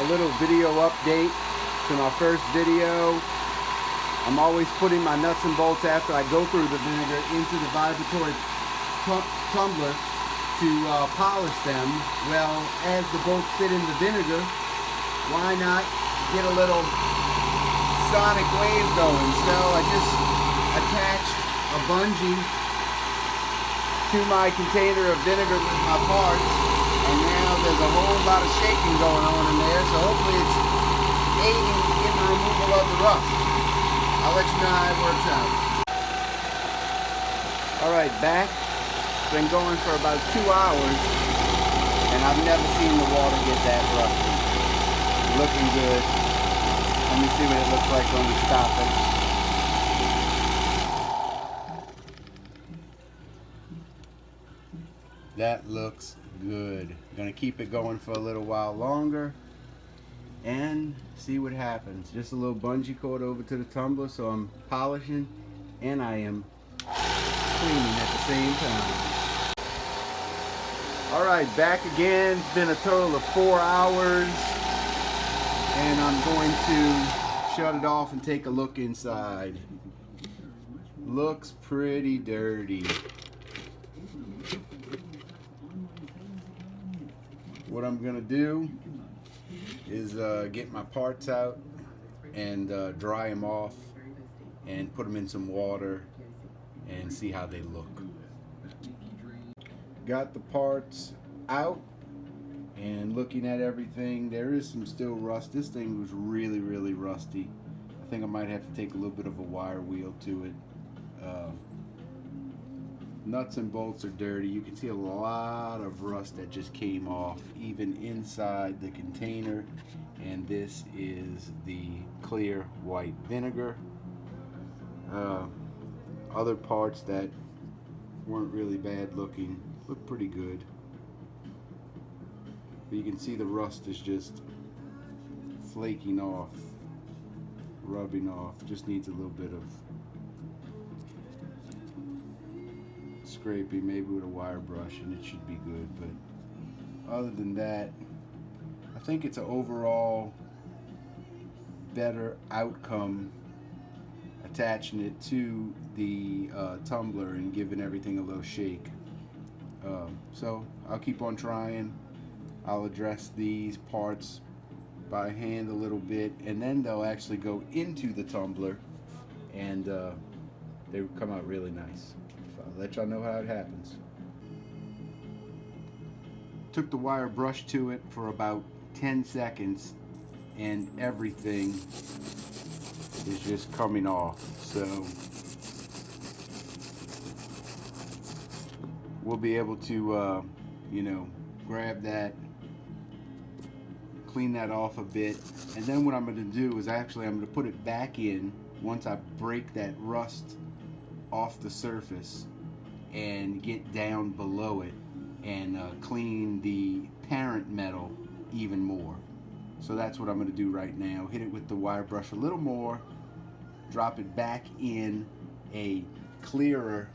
a little video update to my first video. I'm always putting my nuts and bolts after I go through the vinegar into the vibratory tumbler to polish them. Well, as the bolts sit in the vinegar, why not get a little sonic wave going? So I just attached a bungee to my container of vinegar with my parts, and now there's a whole lot of shaking going on in there, so hopefully it's aiding in the removal of the rust. I'll let you know how it works out. Alright, back. Been going for about 2 hours, and I've never seen the water get that rusty. Looking good. Let me see what it looks like when we stop it. That looks good. Gonna keep it going for a little while longer and see what happens. Just a little bungee cord over to the tumbler, so I'm polishing and I am cleaning at the same time. Alright, back again. It's been a total of 4 hours, and I'm going to shut it off and take a look inside. Looks pretty dirty. What I'm gonna do is get my parts out and dry them off and put them in some water and see how they look. Got the parts out and looking at everything. There is some still rust. This thing was really rusty. I think I might have to take a little bit of a wire wheel to it. Nuts and bolts are dirty. You can see a lot of rust that just came off, even inside the container. And this is the clear white vinegar. Other parts that weren't really bad looking look pretty good. But you can see the rust is just flaking off, rubbing off. Just needs a little bit of scraping, maybe with a wire brush, and it should be good. But other than that, I think it's an overall better outcome attaching it to the tumbler and giving everything a little shake. So I'll keep on trying. I'll address these parts by hand a little bit, and then they'll actually go into the tumbler, and they come out really nice. I'll let y'all know how it happens. Took the wire brush to it for about 10 seconds and everything is just coming off. So we'll be able to grab that, clean that off a bit, and then what I'm going to do is I'm going to put it back in once I break that rust off the surface and get down below it and clean the parent metal even more. So that's what I'm going to do right now. Hit it with the wire brush a little more, drop it back in a cleaner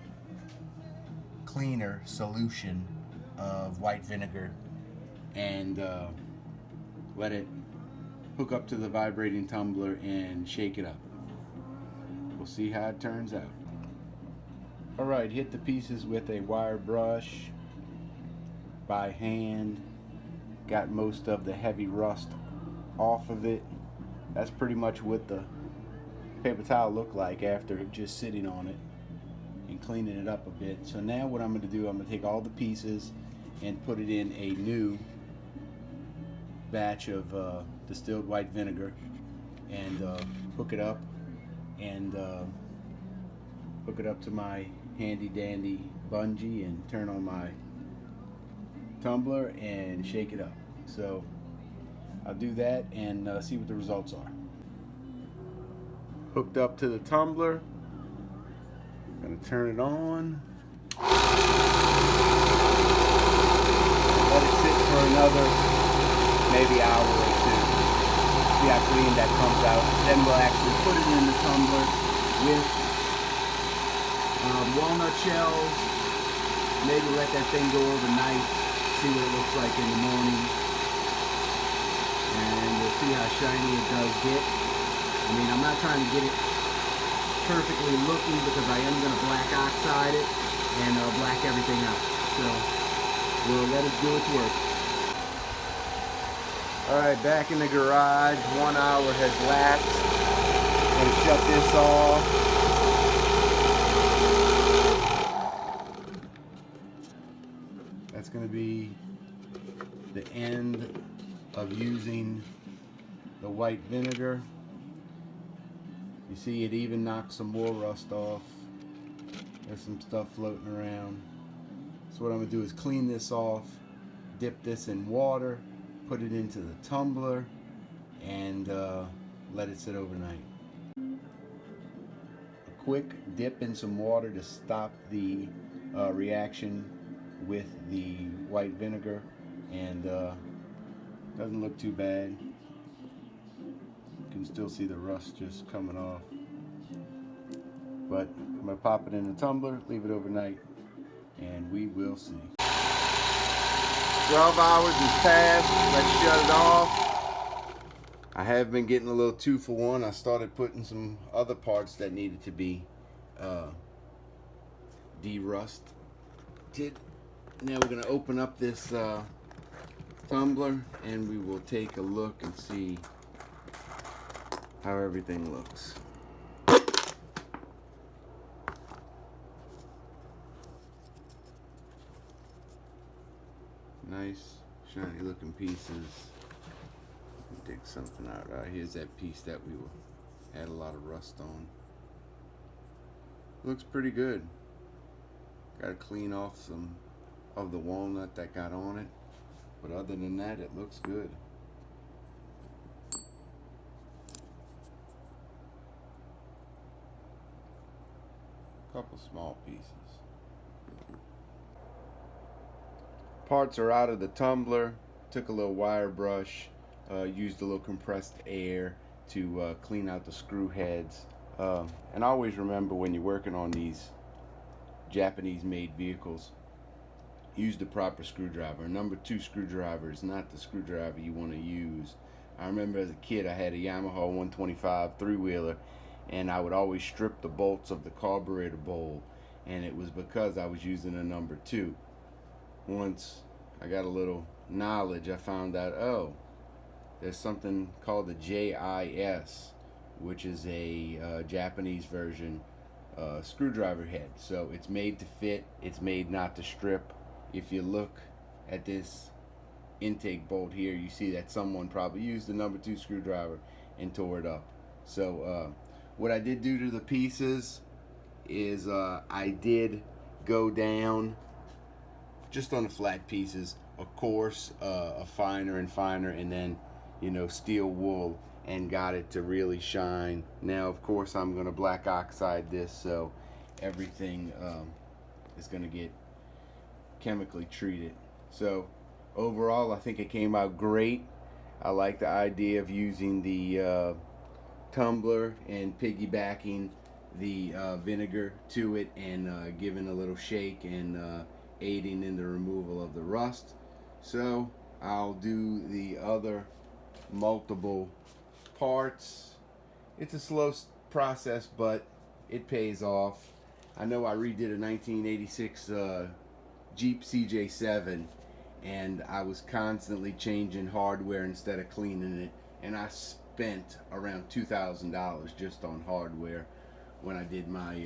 solution of white vinegar, and let it hook up to the vibrating tumbler and shake it up. We'll see how it turns out. Alright, hit the pieces with a wire brush by hand. Got most of the heavy rust off of it. That's pretty much what the paper towel looked like after just sitting on it and cleaning it up a bit. So now what I'm going to do, I'm going to take all the pieces and put it in a new batch of distilled white vinegar and hook it up to my handy dandy bungee and turn on my tumbler and shake it up. So I'll do that and see what the results are. Hooked up to the tumbler. I'm going to turn it on. Let it sit for another maybe hour or two. See how clean that comes out. Then we'll actually put it in the tumbler with walnut shells. Maybe let that thing go overnight. See what it looks like in the morning. And how shiny it does get. I mean, I'm not trying to get it perfectly looking because I am going to black oxide it and black everything out. So we'll let it do its work. Alright, back in the garage. 1 hour has lapsed. I'm going to shut this off. That's going to be the end of using the white vinegar. You see it even knocks some more rust off. There's some stuff floating around. So what I'm going to do is clean this off, dip this in water, put it into the tumbler, and let it sit overnight. A quick dip in some water to stop the reaction with the white vinegar, and doesn't look too bad. You can still see the rust just coming off. But I'm going to pop it in the tumbler, leave it overnight, and we will see. 12 hours has passed. Let's shut it off. I have been getting a little 2-for-1. I started putting some other parts that needed to be de-rusted. Now we're going to open up this tumbler and we will take a look and see how everything looks. Nice shiny looking pieces. Dig something out. Right, here's that piece that we had a lot of rust on. Looks pretty good. Got to clean off some of the walnut that got on it, but other than that, it looks good. Couple small pieces. Parts are out of the tumbler. Took a little wire brush, used a little compressed air to clean out the screw heads. And always remember, when you're working on these Japanese made vehicles, use the proper screwdriver. Number 2 screwdriver is not the screwdriver you want to use. I remember as a kid I had a Yamaha 125 3-wheeler, and I would always strip the bolts of the carburetor bowl, and it was because I was using a number 2. Once I got a little knowledge, I found out, oh, there's something called the JIS, which is a Japanese version screwdriver head. So it's made to fit, it's made not to strip. If you look at this intake bolt here, you see that someone probably used the number 2 screwdriver and tore it up. So what I did do to the pieces is I did go down just on the flat pieces, of course, a finer and finer, and then, you know, steel wool, and got it to really shine. Now, of course, I'm going to black oxide this, so everything is going to get chemically treated. So overall, I think it came out great. I like the idea of using the tumbler and piggybacking the vinegar to it, and giving a little shake and aiding in the removal of the rust. So I'll do the other multiple parts. It's a slow process, but it pays off. I know I redid a 1986 Jeep CJ7, and I was constantly changing hardware instead of cleaning it, and I spent around $2,000 just on hardware when I did my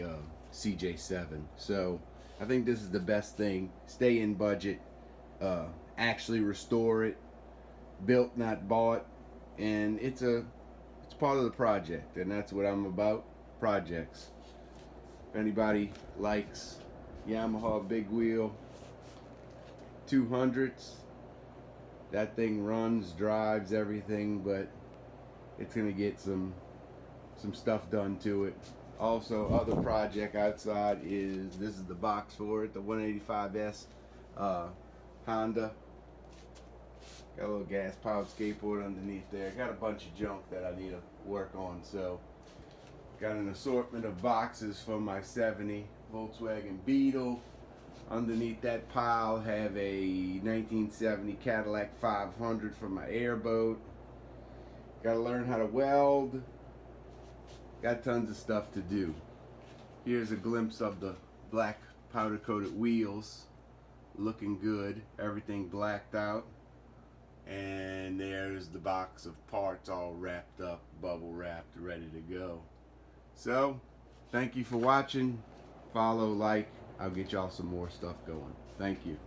CJ7. So I think this is the best thing. Stay in budget, actually restore it, built not bought, and it's part of the project, and that's what I'm about, projects. If anybody likes Yamaha big wheel 200s, that thing runs, drives, everything, but it's gonna get some stuff done to it. Also, other project outside is, this is the box for it, the 185S Honda. Got a little gas powered skateboard underneath there. Got a bunch of junk that I need to work on, so got an assortment of boxes for my 70 Volkswagen Beetle. Underneath that pile have a 1970 Cadillac 500 for my airboat. Gotta learn how to weld. Got tons of stuff to do. Here's a glimpse of the black powder coated wheels. Looking good. Everything blacked out. And there's the box of parts all wrapped up, bubble wrapped, ready to go. So, thank you for watching. Follow, like. I'll get y'all some more stuff going. Thank you.